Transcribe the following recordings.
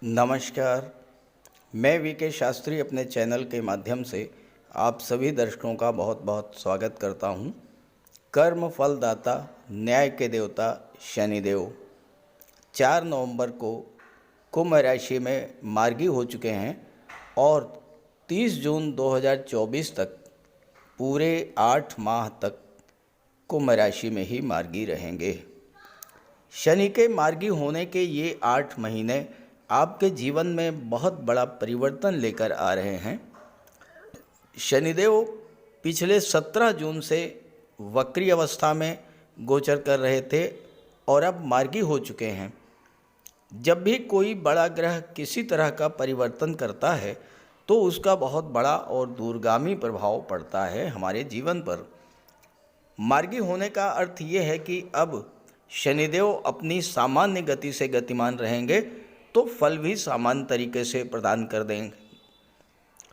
नमस्कार। मैं वीके शास्त्री अपने चैनल के माध्यम से आप सभी दर्शकों का बहुत बहुत स्वागत करता हूं। कर्म फलदाता न्याय के देवता शनिदेव 4 नवंबर को कुंभ राशि में मार्गी हो चुके हैं और 30 जून 2024 तक पूरे 8 माह तक कुंभ राशि में ही मार्गी रहेंगे। शनि के मार्गी होने के ये 8 महीने आपके जीवन में बहुत बड़ा परिवर्तन लेकर आ रहे हैं। शनिदेव पिछले 17 जून से वक्री अवस्था में गोचर कर रहे थे और अब मार्गी हो चुके हैं। जब भी कोई बड़ा ग्रह किसी तरह का परिवर्तन करता है तो उसका बहुत बड़ा और दूरगामी प्रभाव पड़ता है हमारे जीवन पर। मार्गी होने का अर्थ ये है कि अब शनिदेव अपनी सामान्य गति से गतिमान रहेंगे तो फल भी सामान्य तरीके से प्रदान कर देंगे।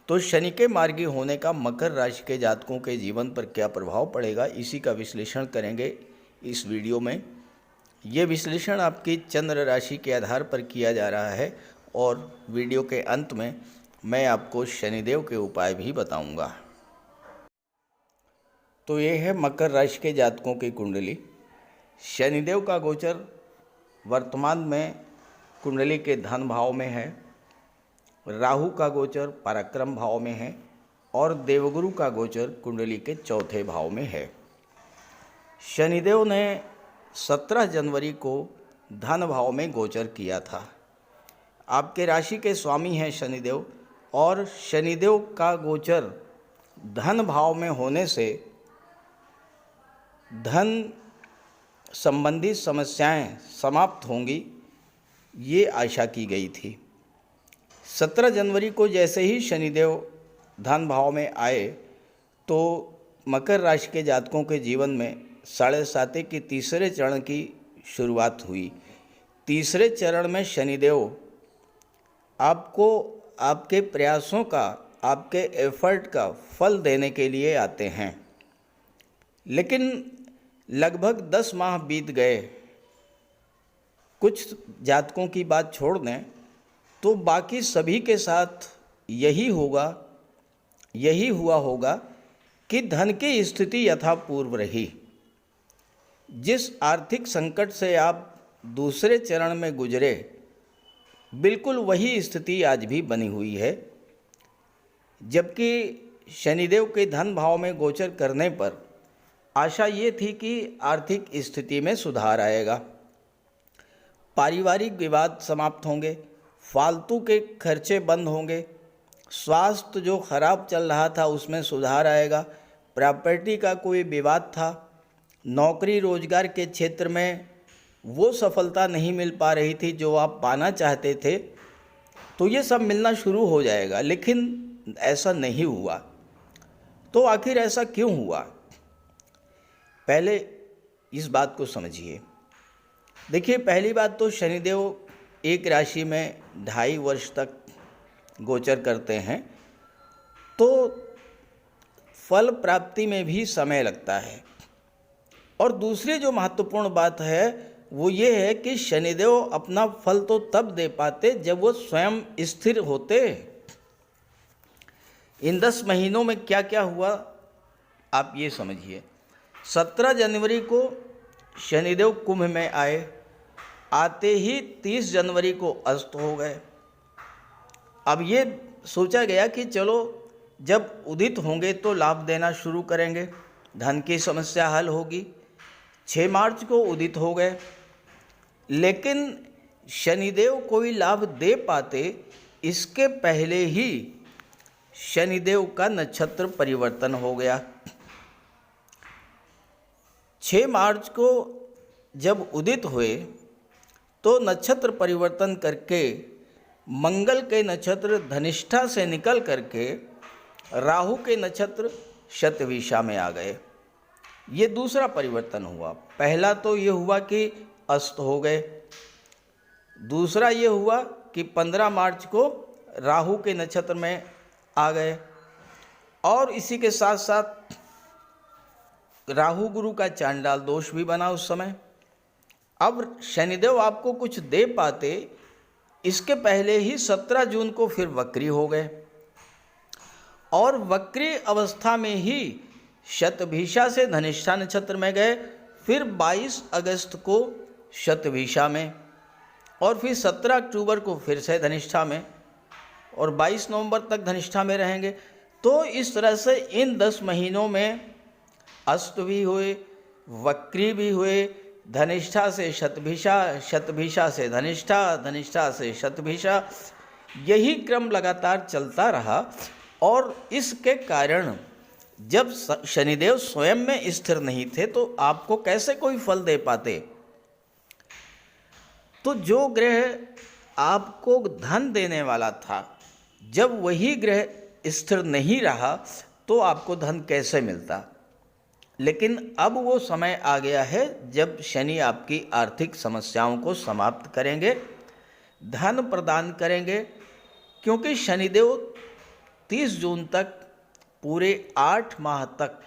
तो शनि के मार्गी होने का मकर राशि के जातकों के जीवन पर क्या प्रभाव पड़ेगा, इसी का विश्लेषण करेंगे इस वीडियो में। ये विश्लेषण आपकी चंद्र राशि के आधार पर किया जा रहा है और वीडियो के अंत में मैं आपको शनिदेव के उपाय भी बताऊंगा। तो ये है मकर राशि के जातकों की कुंडली। शनिदेव का गोचर वर्तमान में कुंडली के धन भाव में है, राहु का गोचर पराक्रम भाव में है और देवगुरु का गोचर कुंडली के चौथे भाव में है। शनिदेव ने 17 जनवरी को धन भाव में गोचर किया था। आपके राशि के स्वामी हैं शनिदेव और शनिदेव का गोचर धन भाव में होने से धन संबंधी समस्याएं समाप्त होंगी, ये आशा की गई थी। 17 जनवरी को जैसे ही शनिदेव धन भाव में आए तो मकर राशि के जातकों के जीवन में 7.5 के तीसरे चरण की शुरुआत हुई। तीसरे चरण में शनिदेव आपको आपके प्रयासों का, आपके एफर्ट का फल देने के लिए आते हैं। लेकिन लगभग 10 माह बीत गए। कुछ जातकों की बात छोड़ दें तो बाकी सभी के साथ यही हुआ होगा कि धन की स्थिति यथापूर्व रही। जिस आर्थिक संकट से आप दूसरे चरण में गुजरे, बिल्कुल वही स्थिति आज भी बनी हुई है। जबकि शनिदेव के धन भाव में गोचर करने पर आशा ये थी कि आर्थिक स्थिति में सुधार आएगा, पारिवारिक विवाद समाप्त होंगे, फालतू के खर्चे बंद होंगे, स्वास्थ्य जो खराब चल रहा था उसमें सुधार आएगा, प्रॉपर्टी का कोई विवाद था, नौकरी रोजगार के क्षेत्र में वो सफलता नहीं मिल पा रही थी जो आप पाना चाहते थे, तो ये सब मिलना शुरू हो जाएगा। लेकिन ऐसा नहीं हुआ। तो आखिर ऐसा क्यों हुआ? पहले इस बात को समझिए। देखिए, पहली बात तो शनिदेव एक राशि में 2.5 वर्ष तक गोचर करते हैं तो फल प्राप्ति में भी समय लगता है। और दूसरी जो महत्वपूर्ण बात है वो ये है कि शनिदेव अपना फल तो तब दे पाते जब वो स्वयं स्थिर होते। इन 10 महीनों में क्या क्या हुआ आप ये समझिए। 17 जनवरी को शनिदेव कुंभ में आए, आते ही 30 जनवरी को अस्त हो गए। अब ये सोचा गया कि चलो जब उदित होंगे तो लाभ देना शुरू करेंगे, धन की समस्या हल होगी। 6 मार्च को उदित हो गए, लेकिन शनिदेव कोई लाभ दे पाते इसके पहले ही शनिदेव का नक्षत्र परिवर्तन हो गया। 6 मार्च को जब उदित हुए तो नक्षत्र परिवर्तन करके मंगल के नक्षत्र धनिष्ठा से निकल करके राहु के नक्षत्र शतभिषा में आ गए। ये दूसरा परिवर्तन हुआ। पहला तो ये हुआ कि अस्त हो गए, दूसरा ये हुआ कि 15 मार्च को राहु के नक्षत्र में आ गए और इसी के साथ साथ राहु गुरु का चांडाल दोष भी बना उस समय। अब शनिदेव आपको कुछ दे पाते इसके पहले ही 17 जून को फिर वक्री हो गए और वक्री अवस्था में ही शतभिषा से धनिष्ठा नक्षत्र में गए, फिर 22 अगस्त को शतभिषा में और फिर 17 अक्टूबर को फिर से धनिष्ठा में और 22 नवंबर तक धनिष्ठा में रहेंगे। तो इस तरह से इन 10 महीनों में अस्त भी हुए, वक्री भी हुए, धनिष्ठा से शतभिषा, शतभिषा से धनिष्ठा, धनिष्ठा से शतभिषा, यही क्रम लगातार चलता रहा। और इसके कारण जब शनिदेव स्वयं में स्थिर नहीं थे तो आपको कैसे कोई फल दे पाते। तो जो ग्रह आपको धन देने वाला था, जब वही ग्रह स्थिर नहीं रहा तो आपको धन कैसे मिलता। लेकिन अब वो समय आ गया है जब शनि आपकी आर्थिक समस्याओं को समाप्त करेंगे, धन प्रदान करेंगे, क्योंकि शनिदेव 30 जून तक पूरे 8 माह तक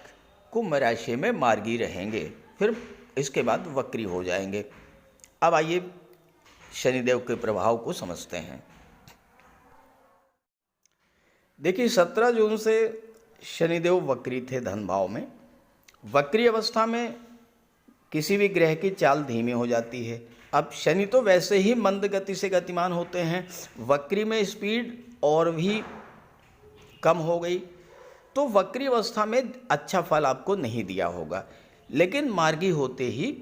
कुंभ राशि में मार्गी रहेंगे, फिर इसके बाद वक्री हो जाएंगे। अब आइए शनिदेव के प्रभाव को समझते हैं। देखिए 17 जून से शनिदेव वक्री थे धन भाव में। वक्री अवस्था में किसी भी ग्रह की चाल धीमी हो जाती है। अब शनि तो वैसे ही मंद गति से गतिमान होते हैं, वक्री में स्पीड और भी कम हो गई तो वक्री अवस्था में अच्छा फल आपको नहीं दिया होगा, लेकिन मार्गी होते ही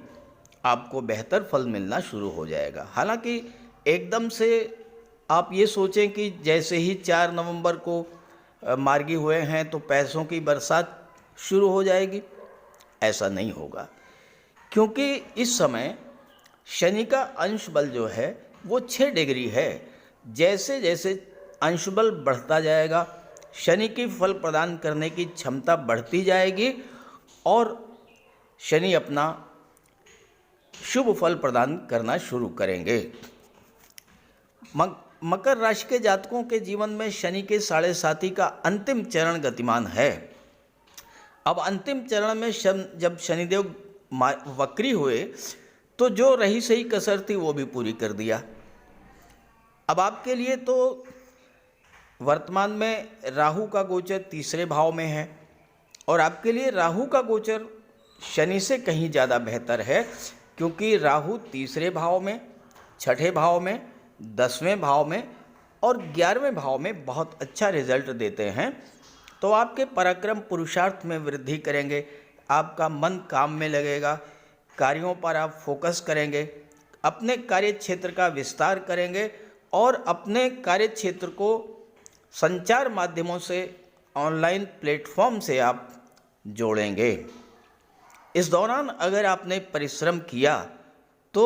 आपको बेहतर फल मिलना शुरू हो जाएगा। हालांकि एकदम से आप ये सोचें कि जैसे ही 4 नवंबर को मार्गी हुए हैं तो पैसों की बरसात शुरू हो जाएगी, ऐसा नहीं होगा। क्योंकि इस समय शनि का अंश बल जो है वो 6 डिग्री है। जैसे जैसे अंश बल बढ़ता जाएगा शनि की फल प्रदान करने की क्षमता बढ़ती जाएगी और शनि अपना शुभ फल प्रदान करना शुरू करेंगे। मकर राशि के जातकों के जीवन में शनि के 7.5 का अंतिम चरण गतिमान है। अब अंतिम चरण में जब शनिदेव वक्री हुए तो जो रही सही कसर थी वो भी पूरी कर दिया। अब आपके लिए तो वर्तमान में राहु का गोचर 3रे भाव में है और आपके लिए राहु का गोचर शनि से कहीं ज़्यादा बेहतर है, क्योंकि राहु 3रे भाव में, 6ठे भाव में, 10वें भाव में और 11वें भाव में बहुत अच्छा रिजल्ट देते हैं। तो आपके पराक्रम पुरुषार्थ में वृद्धि करेंगे, आपका मन काम में लगेगा, कार्यों पर आप फोकस करेंगे, अपने कार्य क्षेत्र का विस्तार करेंगे और अपने कार्य क्षेत्र को संचार माध्यमों से, ऑनलाइन प्लेटफॉर्म से आप जोड़ेंगे। इस दौरान अगर आपने परिश्रम किया तो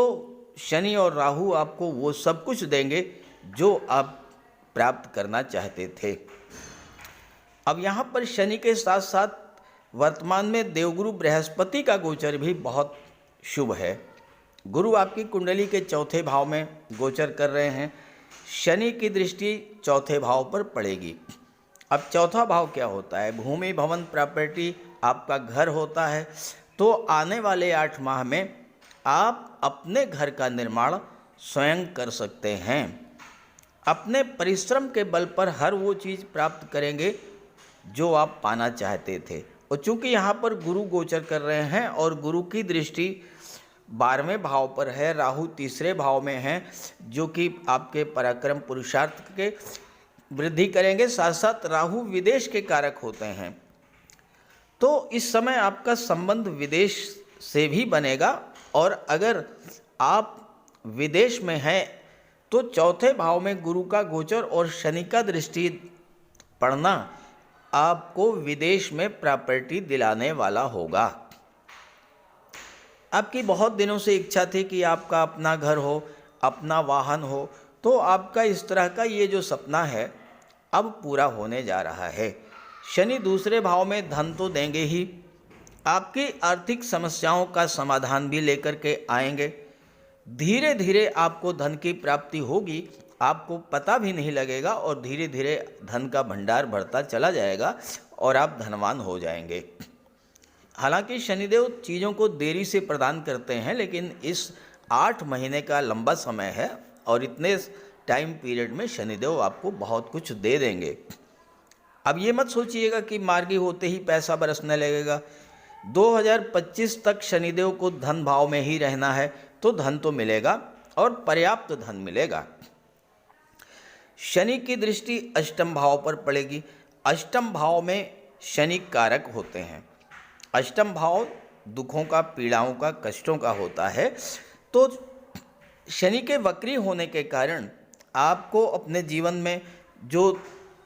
शनि और राहु आपको वो सब कुछ देंगे जो आप प्राप्त करना चाहते थे। अब यहाँ पर शनि के साथ साथ वर्तमान में देवगुरु बृहस्पति का गोचर भी बहुत शुभ है। गुरु आपकी कुंडली के 4थे भाव में गोचर कर रहे हैं। शनि की दृष्टि 4थे भाव पर पड़ेगी। अब 4था भाव क्या होता है? भूमि, भवन, प्रॉपर्टी, आपका घर होता है। तो आने वाले 8 माह में आप अपने घर का निर्माण स्वयं कर सकते हैं। अपने परिश्रम के बल पर हर वो चीज़ प्राप्त करेंगे जो आप पाना चाहते थे। और चूँकि यहाँ पर गुरु गोचर कर रहे हैं और गुरु की दृष्टि 12वें भाव पर है, राहु 3रे भाव में है, जो कि आपके पराक्रम पुरुषार्थ के वृद्धि करेंगे। साथ साथ राहु विदेश के कारक होते हैं, तो इस समय आपका संबंध विदेश से भी बनेगा। और अगर आप विदेश में हैं तो 4थे भाव में गुरु का गोचर और शनि का दृष्टि पड़ना आपको विदेश में प्रॉपर्टी दिलाने वाला होगा। आपकी बहुत दिनों से इच्छा थी कि आपका अपना घर हो, अपना वाहन हो, तो आपका इस तरह का ये जो सपना है अब पूरा होने जा रहा है। शनि 2रे भाव में धन तो देंगे ही, आपकी आर्थिक समस्याओं का समाधान भी लेकर के आएंगे। धीरे धीरे आपको धन की प्राप्ति होगी, आपको पता भी नहीं लगेगा और धीरे धीरे धन का भंडार बढ़ता चला जाएगा और आप धनवान हो जाएंगे। हालांकि शनिदेव चीज़ों को देरी से प्रदान करते हैं, लेकिन इस 8 महीने का लंबा समय है और इतने टाइम पीरियड में शनिदेव आपको बहुत कुछ दे देंगे। अब ये मत सोचिएगा कि मार्गी होते ही पैसा बरसने लगेगा। 2025 तक शनिदेव को धन भाव में ही रहना है, तो धन तो मिलेगा और पर्याप्त धन मिलेगा। शनि की दृष्टि अष्टम भाव पर पड़ेगी। अष्टम भाव में शनि कारक होते हैं। अष्टम भाव दुखों का, पीड़ाओं का, कष्टों का होता है। तो शनि के वक्री होने के कारण आपको अपने जीवन में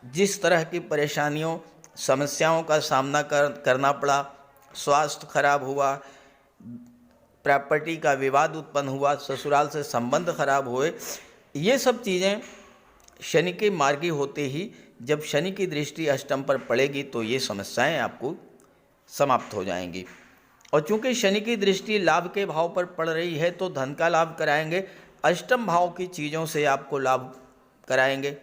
जिस तरह की परेशानियों, समस्याओं का सामना करना पड़ा, स्वास्थ्य खराब हुआ, प्रॉपर्टी का विवाद उत्पन्न हुआ, ससुराल से संबंध खराब हुए, ये सब चीज़ें शनि के मार्गी होते ही जब शनि की दृष्टि अष्टम पर पड़ेगी तो ये समस्याएं आपको समाप्त हो जाएंगी। और चूंकि शनि की दृष्टि लाभ के भाव पर पड़ रही है तो धन का लाभ कराएंगे, अष्टम भाव की चीज़ों से आपको लाभ कराएंगे।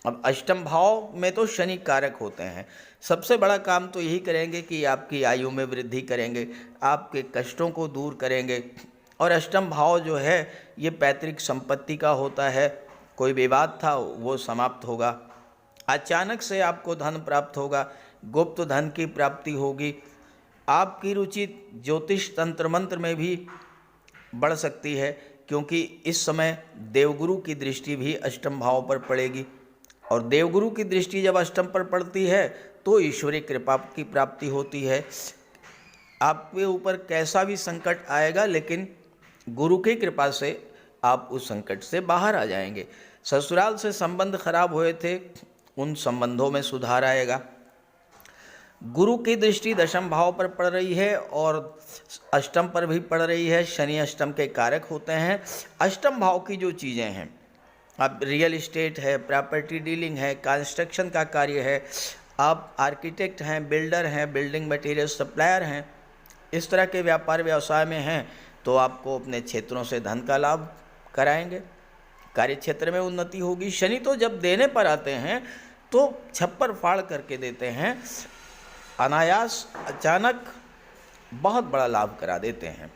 अब अष्टम भाव में तो शनि कारक होते हैं। सबसे बड़ा काम तो यही करेंगे कि आपकी आयु में वृद्धि करेंगे, आपके कष्टों को दूर करेंगे। और अष्टम भाव जो है ये पैतृक संपत्ति का होता है। कोई विवाद था वो समाप्त होगा, अचानक से आपको धन प्राप्त होगा, गुप्त धन की प्राप्ति होगी। आपकी रुचि ज्योतिष तंत्र मंत्र में भी बढ़ सकती है, क्योंकि इस समय देवगुरु की दृष्टि भी अष्टम भाव पर पड़ेगी। और देवगुरु की दृष्टि जब अष्टम पर पड़ती है तो ईश्वरीय कृपा की प्राप्ति होती है। आपके ऊपर कैसा भी संकट आएगा, लेकिन गुरु की कृपा से आप उस संकट से बाहर आ जाएंगे। ससुराल से संबंध खराब हुए थे, उन संबंधों में सुधार आएगा। गुरु की दृष्टि दशम भाव पर पड़ रही है और अष्टम पर भी पड़ रही है। शनि अष्टम के कारक होते हैं। अष्टम भाव की जो चीज़ें हैं, अब रियल इस्टेट है, प्रॉपर्टी डीलिंग है, कंस्ट्रक्शन का कार्य है, आप आर्किटेक्ट हैं, बिल्डर हैं, बिल्डिंग मटेरियल सप्लायर हैं, इस तरह के व्यापार व्यवसाय में हैं, तो आपको अपने क्षेत्रों से धन का लाभ कराएंगे, कार्य क्षेत्र में उन्नति होगी। शनि तो जब देने पर आते हैं तो छप्पर फाड़ करके देते हैं, अनायास अचानक बहुत बड़ा लाभ करा देते हैं।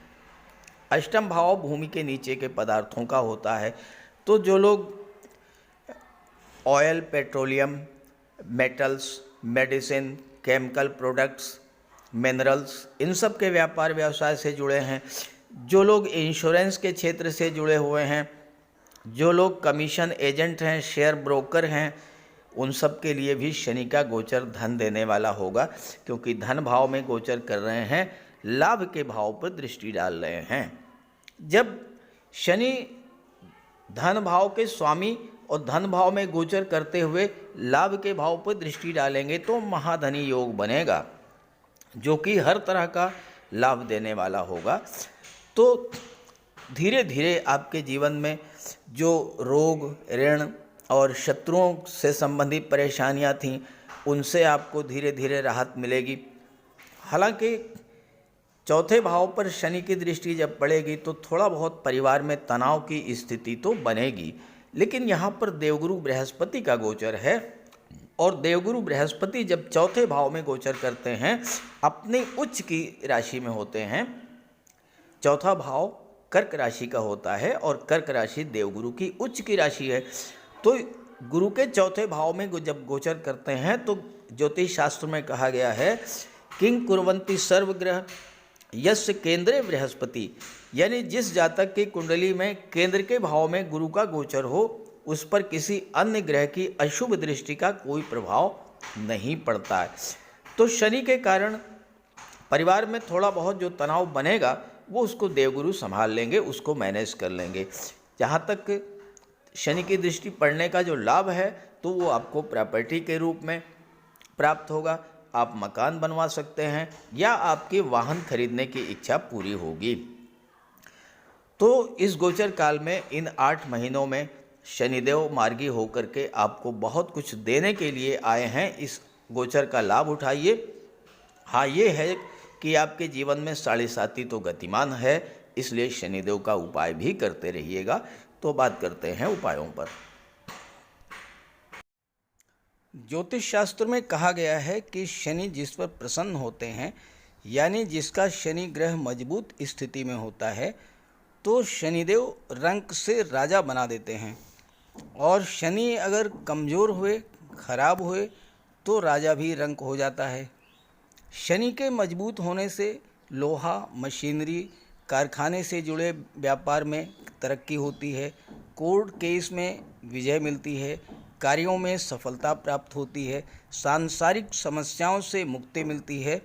अष्टम भाव भूमि के नीचे के पदार्थों का होता है। तो जो लोग oil, petroleum, metals, medicine, chemical products, minerals, इन सब के व्यापार व्यवसाय से जुड़े हैं, जो लोग इंश्योरेंस के क्षेत्र से जुड़े हुए हैं, जो लोग कमीशन एजेंट हैं, शेयर ब्रोकर हैं, उन सब के लिए भी शनि का गोचर धन देने वाला होगा, क्योंकि धन भाव में गोचर कर रहे हैं, लाभ के भाव पर दृष्टि डाल रहे हैं। जब शनि धन भाव के स्वामी और धन भाव में गोचर करते हुए लाभ के भाव पर दृष्टि डालेंगे तो महाधनी योग बनेगा, जो कि हर तरह का लाभ देने वाला होगा। तो धीरे धीरे आपके जीवन में जो रोग, ऋण और शत्रुओं से संबंधित परेशानियां थीं, उनसे आपको धीरे धीरे राहत मिलेगी। हालांकि चौथे भाव पर शनि की दृष्टि जब पड़ेगी तो थोड़ा बहुत परिवार में तनाव की स्थिति तो बनेगी, लेकिन यहाँ पर देवगुरु बृहस्पति का गोचर है, और देवगुरु बृहस्पति जब चौथे भाव में गोचर करते हैं, अपने उच्च की राशि में होते हैं। चौथा भाव कर्क राशि का होता है और कर्क राशि देवगुरु की उच्च की राशि है। तो गुरु के चौथे भाव में जब गोचर करते हैं तो ज्योतिष शास्त्र में कहा गया है, किंग कुर्वन्ति सर्वग्रह यस्य केंद्रे बृहस्पति, यानी जिस जातक की कुंडली में केंद्र के भाव में गुरु का गोचर हो, उस पर किसी अन्य ग्रह की अशुभ दृष्टि का कोई प्रभाव नहीं पड़ता है। तो शनि के कारण परिवार में थोड़ा बहुत जो तनाव बनेगा वो उसको देवगुरु संभाल लेंगे, उसको मैनेज कर लेंगे। जहाँ तक शनि की दृष्टि पड़ने का जो लाभ है तो वो आपको प्रॉपर्टी के रूप में प्राप्त होगा। आप मकान बनवा सकते हैं या आपके वाहन खरीदने की इच्छा पूरी होगी। तो इस गोचर काल में इन 8 महीनों में शनिदेव मार्गी होकर के आपको बहुत कुछ देने के लिए आए हैं। इस गोचर का लाभ उठाइए। हाँ, ये है कि आपके जीवन में साढ़े साती तो गतिमान है, इसलिए शनिदेव का उपाय भी करते रहिएगा। तो बात करते हैं उपायों पर। ज्योतिष शास्त्र में कहा गया है कि शनि जिस पर प्रसन्न होते हैं, यानी जिसका शनि ग्रह मजबूत स्थिति में होता है, तो शनिदेव रंक से राजा बना देते हैं। और शनि अगर कमज़ोर हुए, खराब हुए तो राजा भी रंक हो जाता है। शनि के मजबूत होने से लोहा, मशीनरी, कारखाने से जुड़े व्यापार में तरक्की होती है, कोर्ट केस में विजय मिलती है, कार्यों में सफलता प्राप्त होती है, सांसारिक समस्याओं से मुक्ति मिलती है।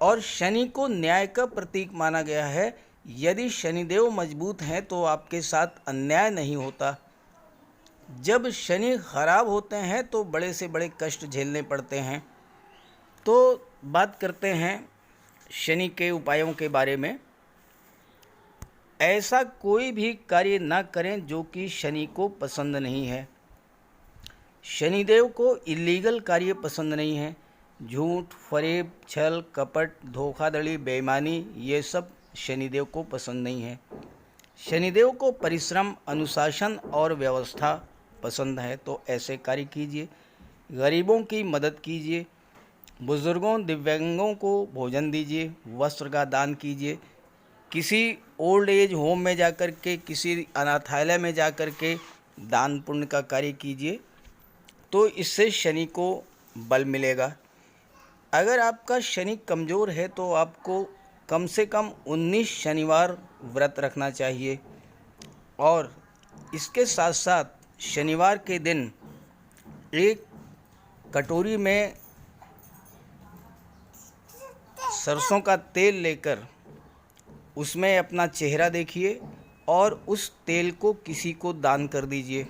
और शनि को न्याय का प्रतीक माना गया है। यदि शनिदेव मजबूत हैं तो आपके साथ अन्याय नहीं होता। जब शनि खराब होते हैं तो बड़े से बड़े कष्ट झेलने पड़ते हैं। तो बात करते हैं शनि के उपायों के बारे में। ऐसा कोई भी कार्य ना करें जो कि शनि को पसंद नहीं है। शनिदेव को इलीगल कार्य पसंद नहीं है। झूठ, फरेब, छल, कपट, धोखाधड़ी, बेईमानी, ये सब शनिदेव को पसंद नहीं है। शनिदेव को परिश्रम, अनुशासन और व्यवस्था पसंद है। तो ऐसे कार्य कीजिए। गरीबों की मदद कीजिए, बुज़ुर्गों, दिव्यांगों को भोजन दीजिए, वस्त्र का दान कीजिए, किसी ओल्ड एज होम में जाकर के, किसी अनाथालय में जाकर के दान पुण्य का कार्य कीजिए। तो इससे शनि को बल मिलेगा। अगर आपका शनि कमज़ोर है तो आपको कम से कम 19 शनिवार व्रत रखना चाहिए। और इसके साथ साथ शनिवार के दिन एक कटोरी में सरसों का तेल लेकर उसमें अपना चेहरा देखिए और उस तेल को किसी को दान कर दीजिए।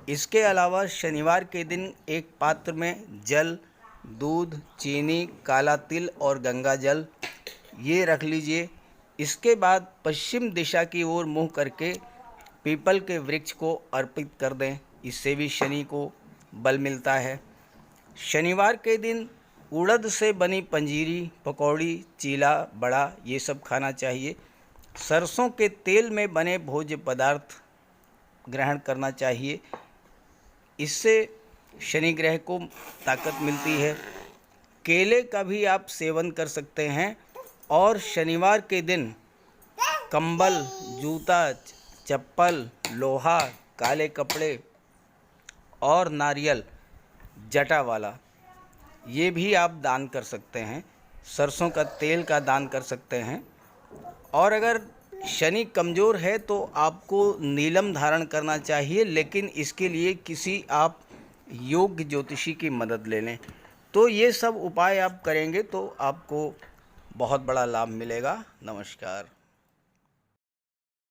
इसके अलावा शनिवार के दिन एक पात्र में जल, दूध, चीनी, काला तिल और गंगा जल ये रख लीजिए। इसके बाद पश्चिम दिशा की ओर मुँह करके पीपल के वृक्ष को अर्पित कर दें। इससे भी शनि को बल मिलता है। शनिवार के दिन उड़द से बनी पंजीरी, पकौड़ी, चीला, बड़ा ये सब खाना चाहिए। सरसों के तेल में बने भोज्य पदार्थ ग्रहण करना चाहिए। इससे शनि ग्रह को ताकत मिलती है। केले का भी आप सेवन कर सकते हैं। और शनिवार के दिन कंबल, जूता, चप्पल, लोहा, काले कपड़े और नारियल जटा वाला ये भी आप दान कर सकते हैं। सरसों का तेल का दान कर सकते हैं। और अगर शनि कमज़ोर है तो आपको नीलम धारण करना चाहिए, लेकिन इसके लिए किसी आप योग्य ज्योतिषी की मदद ले लें। तो ये सब उपाय आप करेंगे तो आपको बहुत बड़ा लाभ मिलेगा। नमस्कार।